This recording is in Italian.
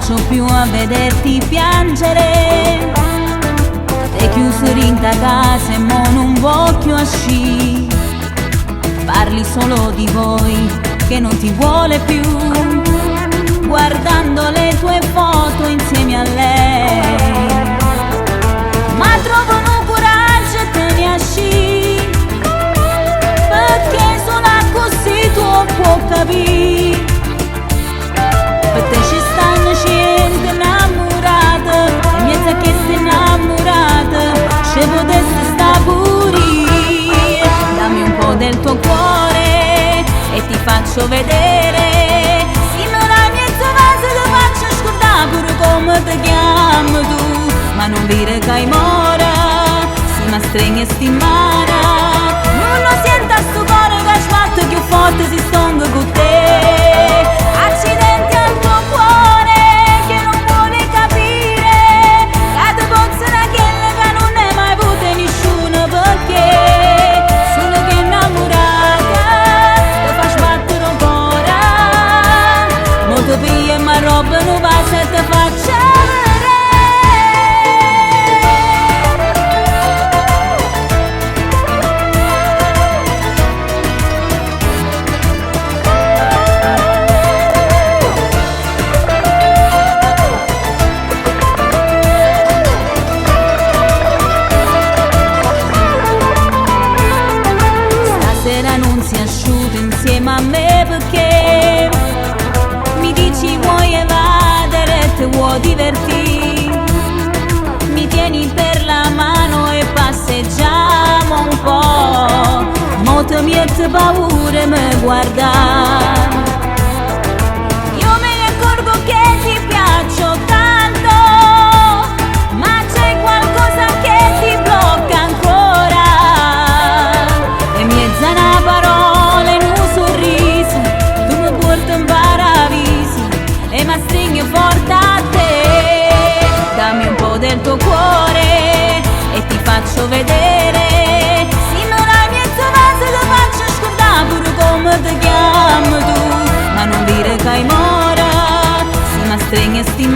faccio più a vederti piangere. Te chiuso in ta casa e mo non voglio uscire. Parli solo di voi che non ti vuole più, guardando le tue foto insieme a lei. Ma trovo un coraggio e te ne esci, perché sono così tu può capire. Per te ci stanno gente innamorata, e mezza che sei innamorata, ci potesse sta pure. Dammi un po' del tuo cuore e ti faccio vedere. Se me la mezza base ti faccio scordare pure come ti chiami tu. Ma non dire che hai mora, si mi stringe sti mano. Non lo sento a sto cuore che sbatte più forte si stonga con te. Accidenti al tuo cuore che non vuole capire, che ti pozzano quelle che non ne mai avuto nessuno, perché sono che innamorata ti fa sbattere un cuore. Mo ti piglia e ma roba non passa e ti faccia. Non si asciuga insieme a me perché mi dici vuoi evadere, te vuoi divertire. Mi tieni per la mano e passeggiamo un po'. Mo te miete paura e me guarda. Io me ne accorgo che ti piaccio tanto, ma c'è qualcosa che ti blocca ancora. E mezza una parola in un sorriso, tu mi porti in paradiso e mi stringi forte a te. Dammi un po' del tuo cuore e ti faccio vedere. Se me la mezza base ti faccio scordare pure come ti chiami tu. Ma non dire che hai mora, se mi stringi sti